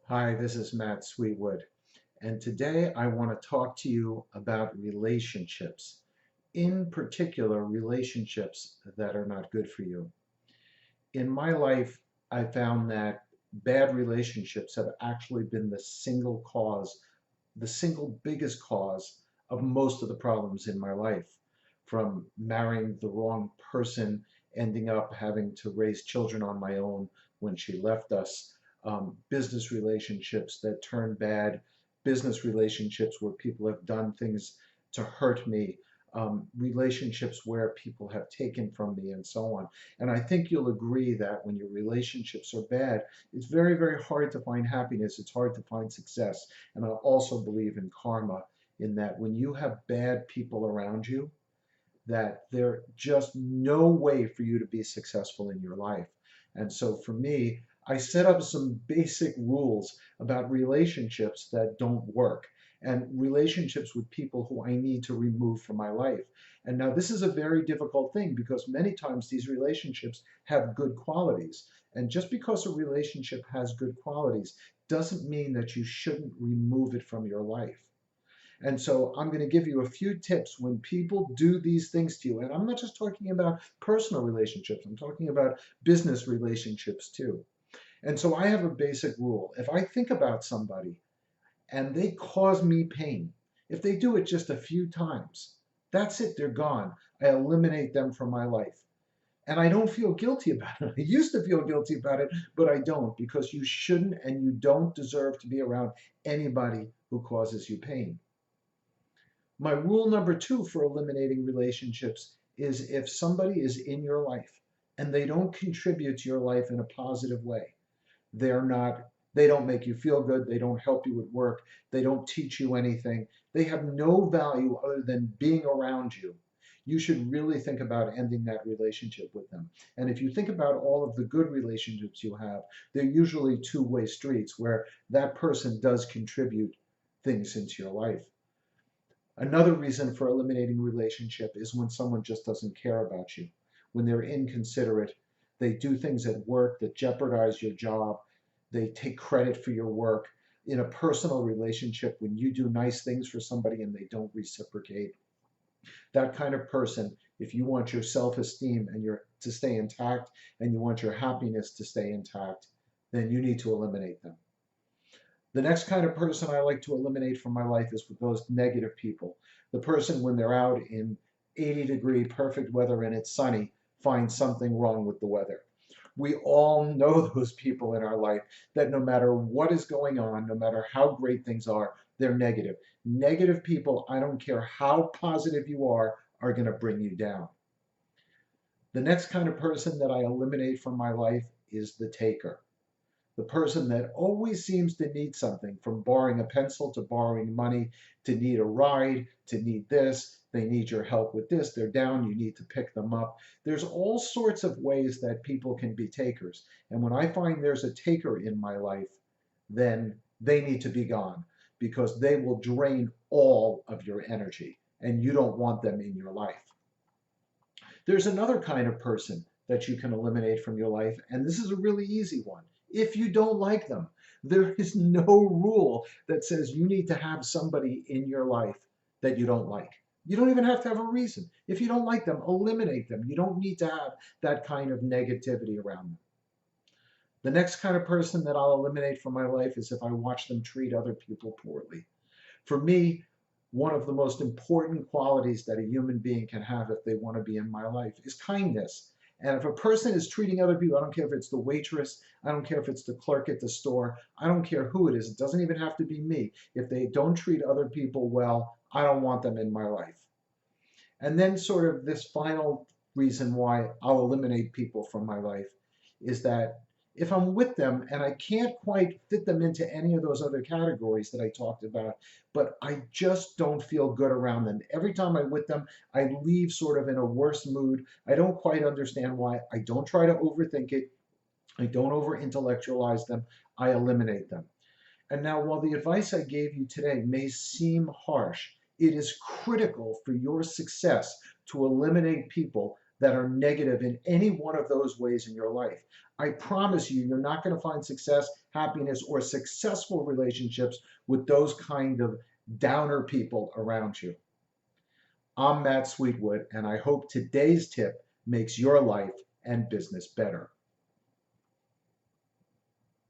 Hi, this is Matt Sweetwood, and today I want to talk to you about relationships, in particular, relationships that are not good for you. In my life, I found that bad relationships have actually been the single biggest cause of most of the problems in my life, from marrying the wrong person, ending up having to raise children on my own when she left us, business relationships that turn bad, business relationships where people have done things to hurt me, relationships where people have taken from me, and so on. And I think you'll agree that when your relationships are bad, it's very, very hard to find happiness. It's hard to find success. And I also believe in karma, in that when you have bad people around you, that there's just no way for you to be successful in your life. And so for me, I set up some basic rules about relationships that don't work and relationships with people who I need to remove from my life. And now this is a very difficult thing because many times these relationships have good qualities. And just because a relationship has good qualities doesn't mean that you shouldn't remove it from your life. And so I'm going to give you a few tips when people do these things to you. And I'm not just talking about personal relationships, I'm talking about business relationships too. And so I have a basic rule. If I think about somebody and they cause me pain, if they do it just a few times, that's it, they're gone. I eliminate them from my life. And I don't feel guilty about it. I used to feel guilty about it, but I don't, because you shouldn't and you don't deserve to be around anybody who causes you pain. My rule number two for eliminating relationships is if somebody is in your life and they don't contribute to your life in a positive way, they don't make you feel good, they don't help you at work, they don't teach you anything, they have no value other than being around you, you should really think about ending that relationship with them. And if you think about all of the good relationships you have, they're usually two-way streets where that person does contribute things into your life. Another reason for eliminating relationship is when someone just doesn't care about you, when they're inconsiderate, they do things at work that jeopardize your job, they take credit for your work. In a personal relationship, when you do nice things for somebody and they don't reciprocate, that kind of person, if you want your self-esteem and your to stay intact and you want your happiness to stay intact, then you need to eliminate them. The next kind of person I like to eliminate from my life is with those negative people. The person, when they're out in 80-degree perfect weather and it's sunny, finds something wrong with the weather. We all know those people in our life that no matter what is going on, no matter how great things are, they're negative. Negative people, I don't care how positive you are going to bring you down. The next kind of person that I eliminate from my life is the taker, the person that always seems to need something, from borrowing a pencil to borrowing money, to need a ride, to need this, they need your help with this, they're down, you need to pick them up. There's all sorts of ways that people can be takers. And when I find there's a taker in my life, then they need to be gone because they will drain all of your energy and you don't want them in your life. There's another kind of person that you can eliminate from your life, and this is a really easy one. If you don't like them, there is no rule that says you need to have somebody in your life that you don't like. You don't even have to have a reason. If you don't like them, eliminate them. You don't need to have that kind of negativity around them. The next kind of person that I'll eliminate from my life is if I watch them treat other people poorly. For me, one of the most important qualities that a human being can have if they want to be in my life is kindness. And if a person is treating other people, I don't care if it's the waitress, I don't care if it's the clerk at the store, I don't care who it is, it doesn't even have to be me. If they don't treat other people well, I don't want them in my life. And then sort of this final reason why I'll eliminate people from my life is that if I'm with them and I can't quite fit them into any of those other categories that I talked about, but I just don't feel good around them. Every time I'm with them, I leave sort of in a worse mood. I don't quite understand why. I don't try to overthink it. I don't over intellectualize them. I eliminate them. And now, while the advice I gave you today may seem harsh, it is critical for your success to eliminate people that are negative in any one of those ways in your life. I promise you, you're not going to find success happiness, or successful relationships with those kind of downer people around you. I'm Matt Sweetwood, and I hope today's tip makes your life and business better.